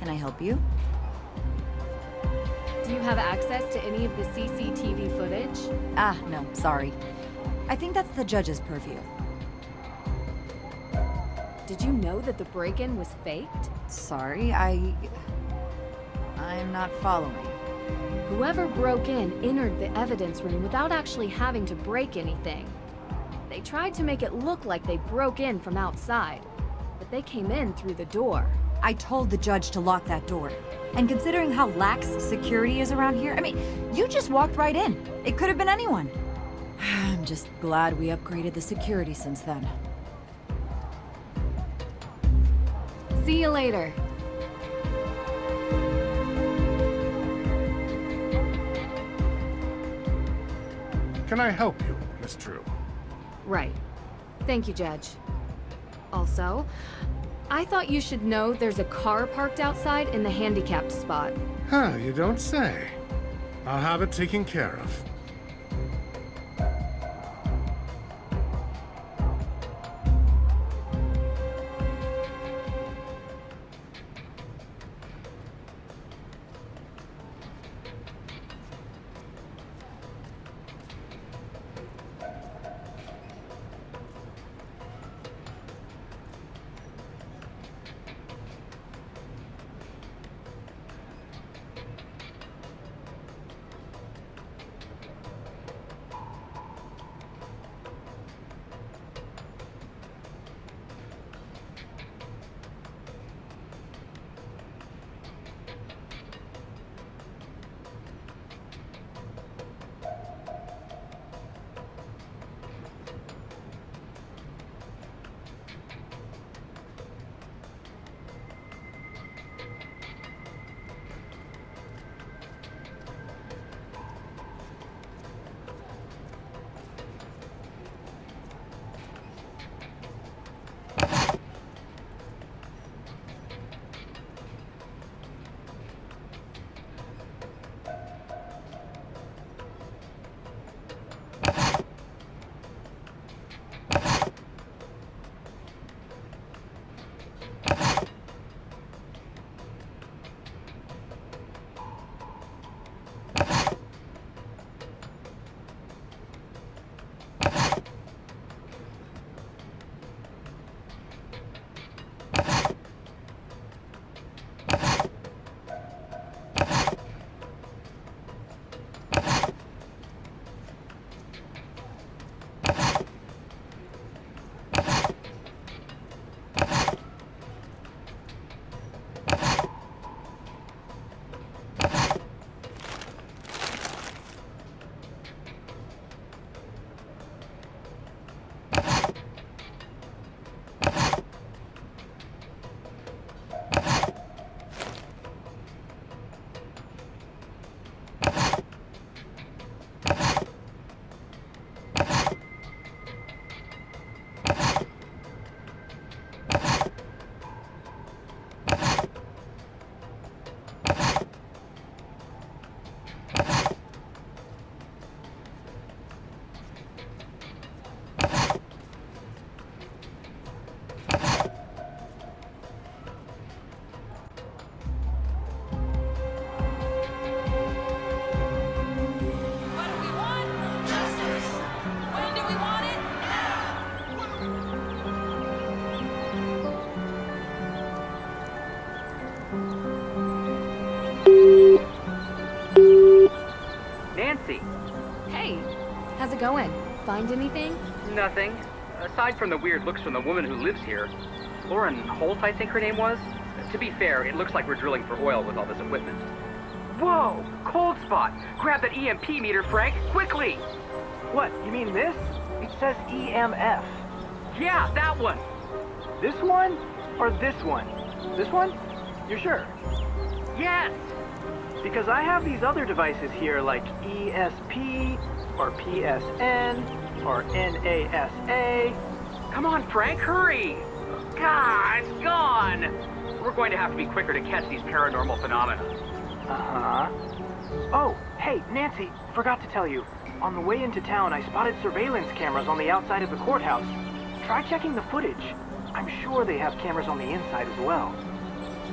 Can I help you? Do you have access to any of the CCTV footage? Ah, no, sorry. I think that's the judge's purview. Did you know that the break-in was faked? Sorry, I'm not following. Whoever broke in entered the evidence room without actually having to break anything. They tried to make it look like they broke in from outside, but they came in through the door. I told the judge to lock that door. And considering how lax security is around here, I mean, you just walked right in. It could have been anyone. I'm just glad we upgraded the security since then. See you later. Can I help you, Miss Drew? Right. Thank you, Judge. Also, I thought you should know there's a car parked outside in the handicapped spot. Huh, you don't say. I'll have it taken care of. How's it going? Find anything? Nothing. Aside from the weird looks from the woman who lives here. Lauren Holt, I think her name was. To be fair, it looks like we're drilling for oil with all this equipment. Whoa! Cold spot! Grab that EMP meter, Frank! Quickly! What? You mean this? It says EMF. Yeah, that one! This one? Or this one? This one? You're sure? Yes! Because I have these other devices here like ESP, or PSN, or NASA. Come on, Frank, hurry! God, it's gone! We're going to have to be quicker to catch these paranormal phenomena. Uh-huh. Oh, hey, Nancy, forgot to tell you. On the way into town, I spotted surveillance cameras on the outside of the courthouse. Try checking the footage. I'm sure they have cameras on the inside as well.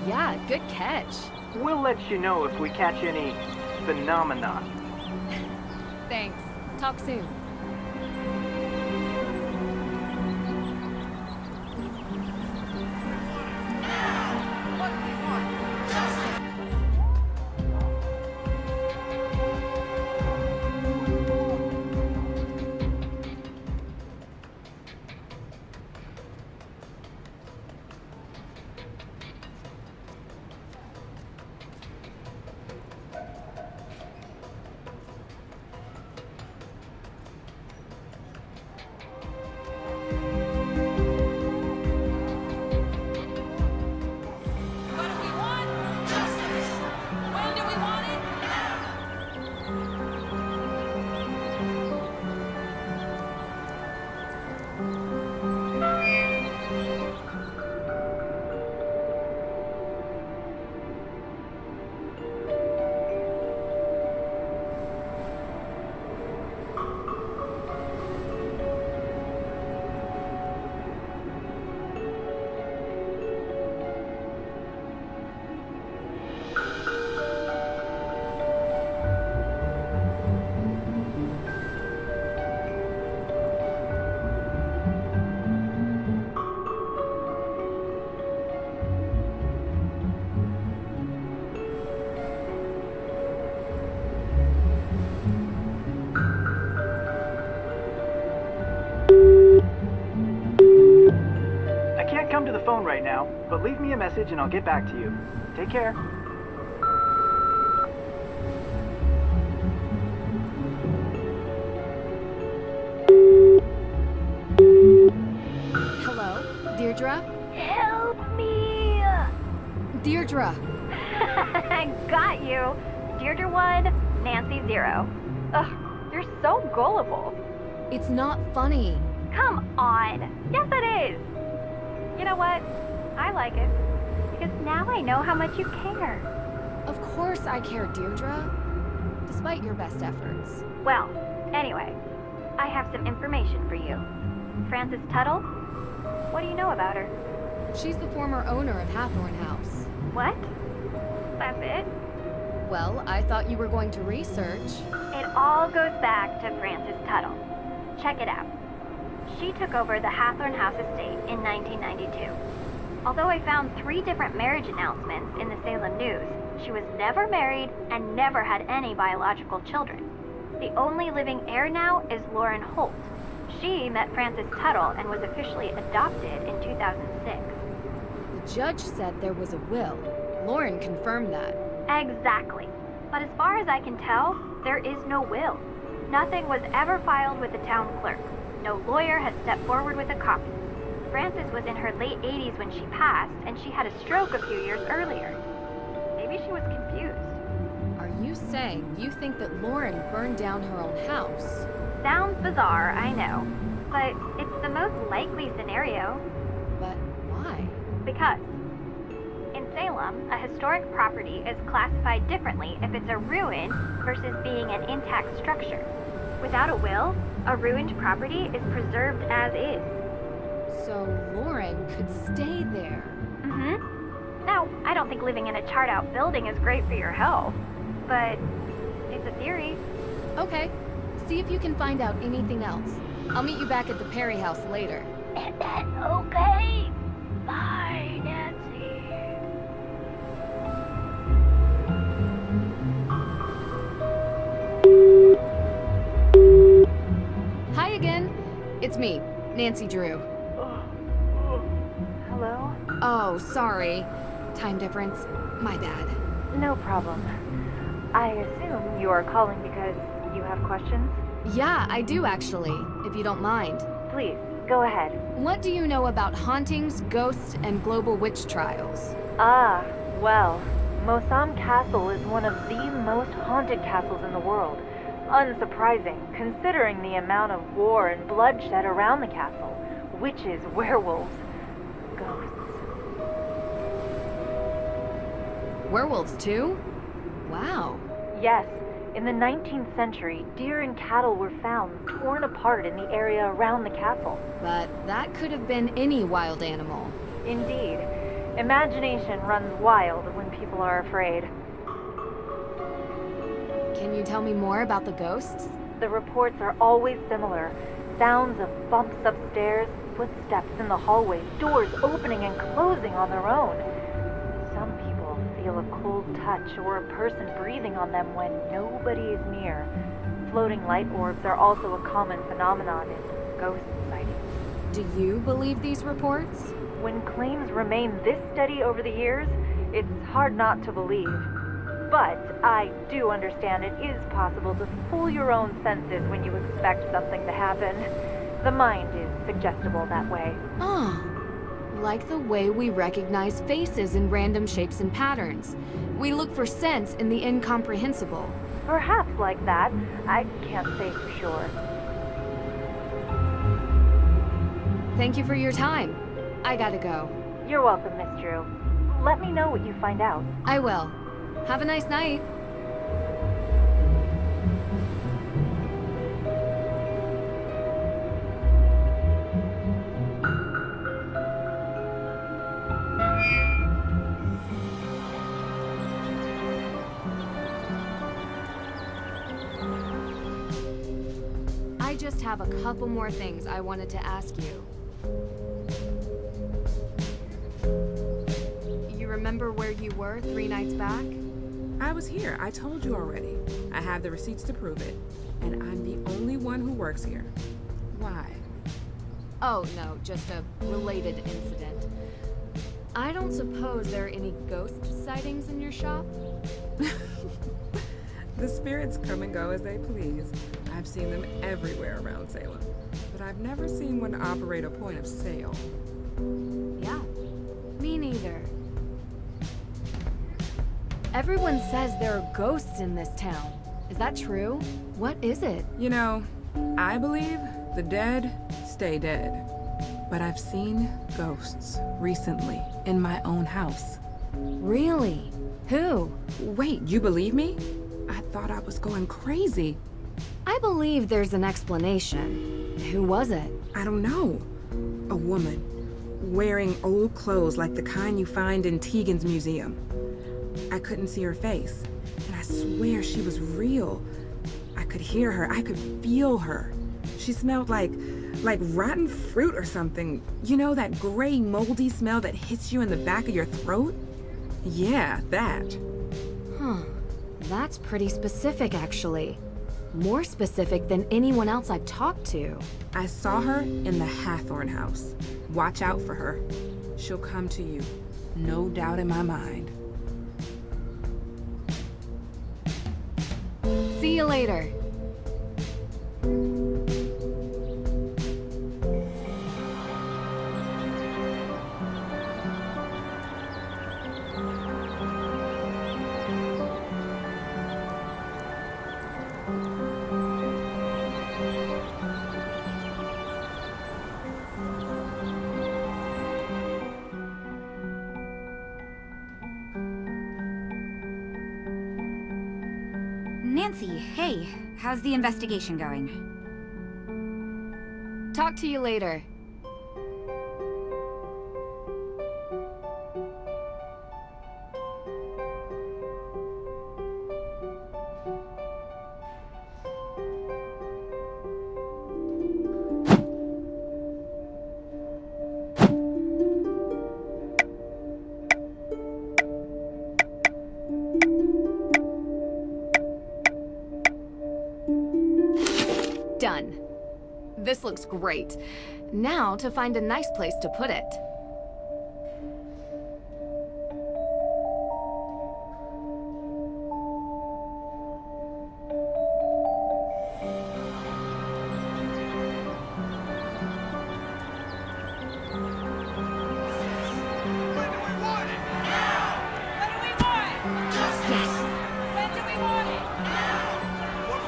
Yeah, good catch. We'll let you know if we catch any phenomena. Thanks. Talk soon. I can't come to the phone right now, but leave me a message and I'll get back to you. Take care. Hello? Deirdre? Help me! Deirdre! I got you. Deirdre 1, Nancy 0. Ugh, you're so gullible. It's not funny. Come on. Yes, it is. You know what? I like it. Because now I know how much you care. Of course I care, Deirdre. Despite your best efforts. Well, anyway, I have some information for you. Frances Tuttle? What do you know about her? She's the former owner of Hathorn House. What? That's it? Well, I thought you were going to research. It all goes back to Frances Tuttle. Check it out. She took over the Hathorn House estate in 1992. Although I found 3 different marriage announcements in the Salem News, she was never married and never had any biological children. The only living heir now is Lauren Holt. She met Frances Tuttle and was officially adopted in 2006. The judge said there was a will. Lauren confirmed that. Exactly. But as far as I can tell, there is no will. Nothing was ever filed with the town clerk. No lawyer has stepped forward with a copy. Frances was in her late 80s when she passed, and she had a stroke a few years earlier. Maybe she was confused. Are you saying you think that Lauren burned down her own house? Sounds bizarre, I know. But it's the most likely scenario. But why? Because in Salem, a historic property is classified differently if it's a ruin versus being an intact structure. Without a will, a ruined property is preserved as is. So Lauren could stay there. Mm-hmm. Now, I don't think living in a charred-out building is great for your health, but it's a theory. Okay. See if you can find out anything else. I'll meet you back at the Perry house later. Okay. Bye, Nancy. Hi again. It's me, Nancy Drew. Hello? Oh, sorry. Time difference. My bad. No problem. I assume you are calling because you have questions? Yeah, I do actually, if you don't mind. Please, go ahead. What do you know about hauntings, ghosts, and global witch trials? Ah, well, Mosam Castle is one of the most haunted castles in the world. Unsurprising, considering the amount of war and bloodshed around the castle. Witches, werewolves, ghosts. Werewolves too? Wow. Yes, in the 19th century, deer and cattle were found torn apart in the area around the castle. But that could have been any wild animal. Indeed. Imagination runs wild when people are afraid. Can you tell me more about the ghosts? The reports are always similar. Sounds of bumps upstairs, footsteps in the hallways, doors opening and closing on their own. Some people feel a cold touch or a person breathing on them when nobody is near. Floating light orbs are also a common phenomenon in ghost sightings. Do you believe these reports? When claims remain this steady over the years, it's hard not to believe. But I do understand it is possible to fool your own senses when you expect something to happen. The mind is suggestible that way. Oh, like the way we recognize faces in random shapes and patterns. We look for sense in the incomprehensible. Perhaps like that. I can't say for sure. Thank you for your time. I gotta go. You're welcome, Miss Drew. Let me know what you find out. I will. Have a nice night. I just have a couple more things I wanted to ask you. You remember where you were 3 nights back? I was here. I told you already. I have the receipts to prove it. And I'm the only one who works here. Why? Oh, no, just a related incident. I don't suppose there are any ghost sightings in your shop? The spirits come and go as they please. I've seen them everywhere around Salem. But I've never seen one operate a point of sale. Yeah, me neither. Everyone says there are ghosts in this town. Is that true? What is it? You know, I believe the dead stay dead. But I've seen ghosts recently in my own house. Really? Who? Wait, you believe me? I thought I was going crazy. I believe there's an explanation. Who was it? I don't know. A woman, wearing old clothes like the kind you find in Tegan's museum. I couldn't see her face, and I swear she was real. I could hear her, I could feel her. She smelled like rotten fruit or something. You know, that gray, moldy smell that hits you in the back of your throat? Yeah, that. Huh. That's pretty specific, actually. More specific than anyone else I've talked to. I saw her in the Hathorn house. Watch out for her. She'll come to you. No doubt in my mind. See you later. Nancy, hey, how's the investigation going? Talk to you later. Done. This looks great. Now to find a nice place to put it.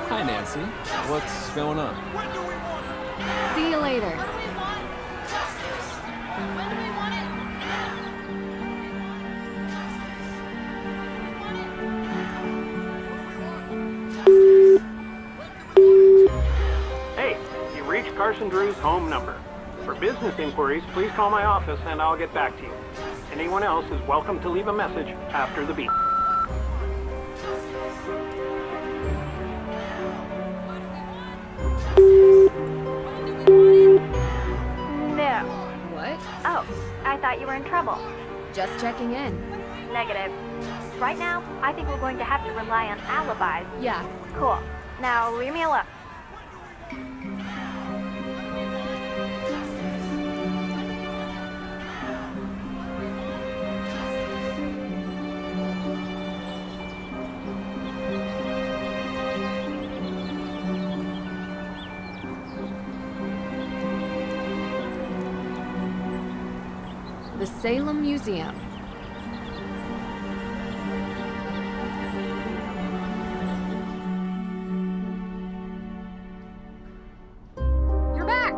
Hi, Nancy. What's going on? See you later. Hey, you reached Carson Drew's home number. For business inquiries, please call my office and I'll get back to you. Anyone else is welcome to leave a message after the beep. No. What? Oh, I thought you were in trouble. Just checking in. Negative. Right now, I think we're going to have to rely on alibis. Yeah. Cool. Now, leave me alone. The Salem Museum. You're back!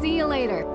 See you later.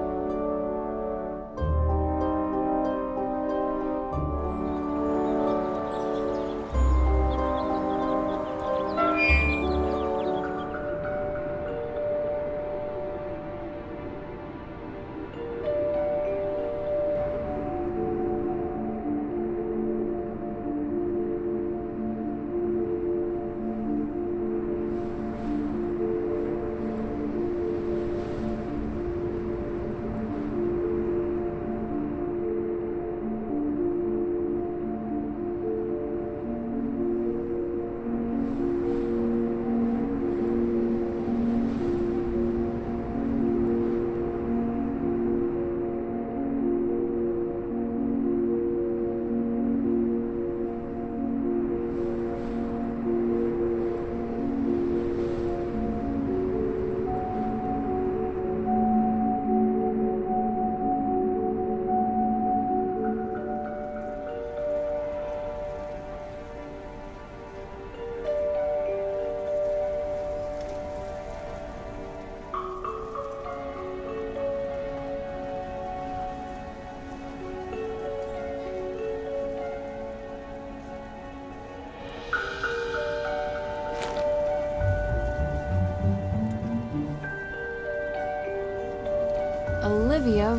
Olivia.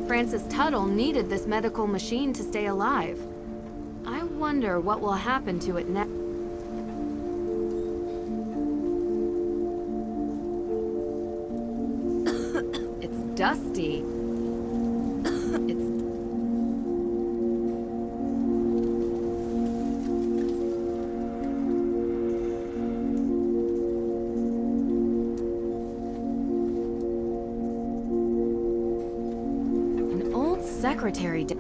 Francis Tuttle needed this medical machine to stay alive. I wonder what will happen to it next. It's dusty. It's... An old secretary... The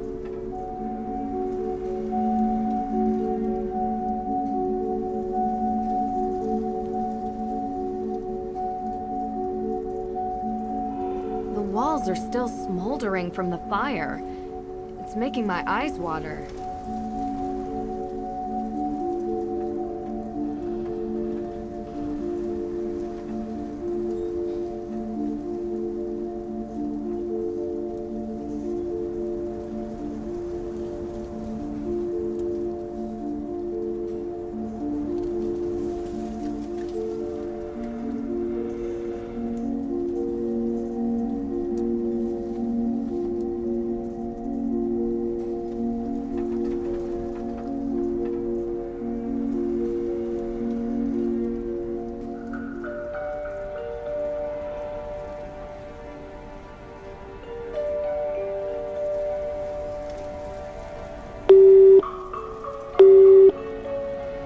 walls are still smoldering from the fire. It's making my eyes water.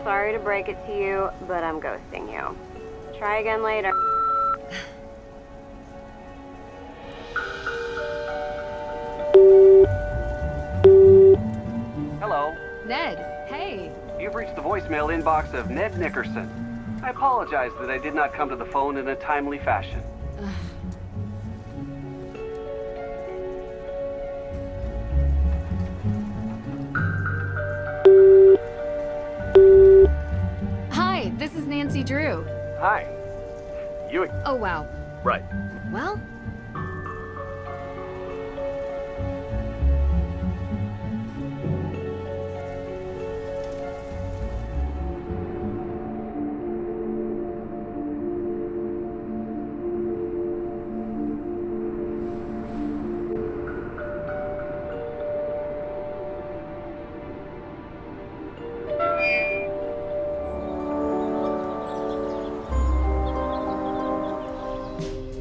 Sorry to break it to you, but I'm ghosting you. Try again later. Hello. Ned, hey. You've reached the voicemail inbox of Ned Nickerson. I apologize that I did not come to the phone in a timely fashion. Hi, this is Nancy Drew. Hi. You... Oh, wow. Right. Well,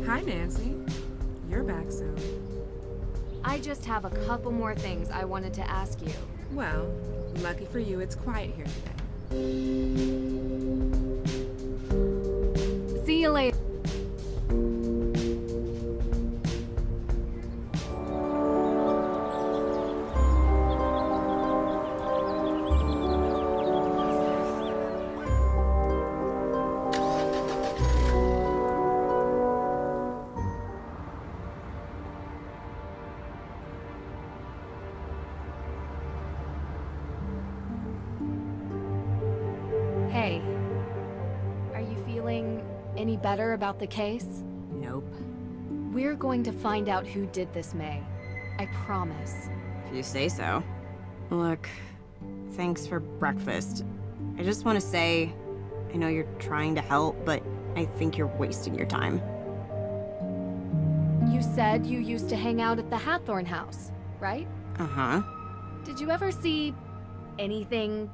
Hi, Nancy. You're back soon. I just have a couple more things I wanted to ask you. Well, lucky for you, it's quiet here today. See you later. Hey, are you feeling any better about the case? Nope. We're going to find out who did this, May. I promise. If you say so. Look, thanks for breakfast. I just want to say, I know you're trying to help, but I think you're wasting your time. You said you used to hang out at the Hathorn house, right? Uh-huh. Did you ever see anything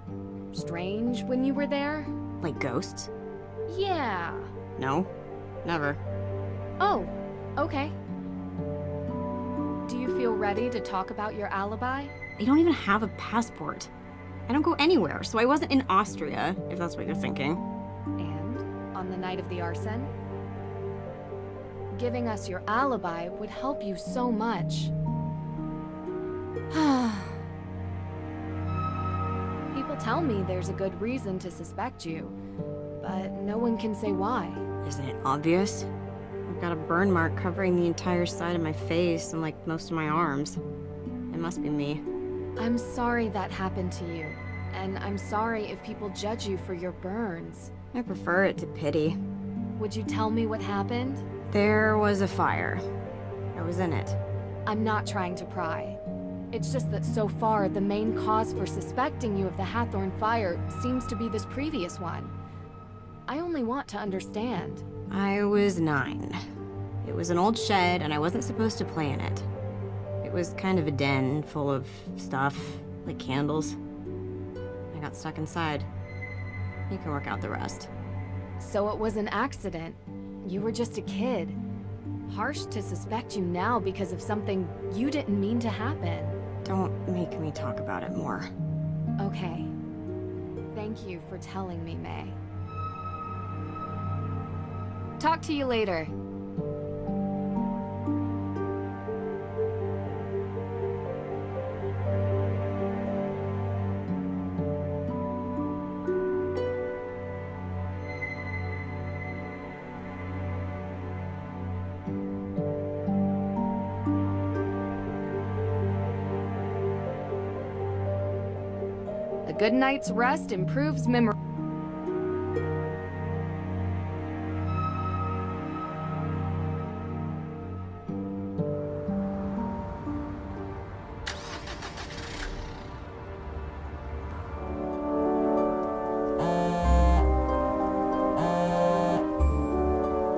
strange when you were there? Like ghosts? Yeah. No, never. Oh, okay. Do you feel ready to talk about your alibi? I don't even have a passport. I don't go anywhere, so I wasn't in Austria, if that's what you're thinking. And on the night of the arson? Giving us your alibi would help you so much. People tell me there's a good reason to suspect you, but no one can say why. Isn't it obvious? I've got a burn mark covering the entire side of my face and like most of my arms. It must be me. I'm sorry that happened to you, and I'm sorry if people judge you for your burns. I prefer it to pity. Would you tell me what happened? There was a fire. I was in it. I'm not trying to pry. It's just that so far, the main cause for suspecting you of the Hathorn fire seems to be this previous one. I only want to understand. I was 9. It was an old shed, and I wasn't supposed to play in it. It was kind of a den full of stuff, like candles. I got stuck inside. You can work out the rest. So it was an accident. You were just a kid. Harsh to suspect you now because of something you didn't mean to happen. Don't make me talk about it more. Okay. Thank you for telling me, May. Talk to you later. A good night's rest improves memory.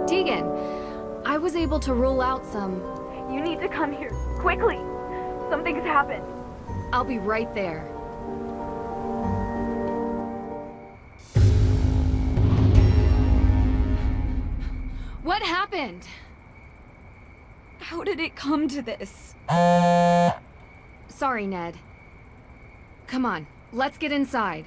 Tegan, I was able to rule out some... You need to come here, quickly. Something's happened. I'll be right there. What happened? How did it come to this? Sorry, Ned. Come on, let's get inside.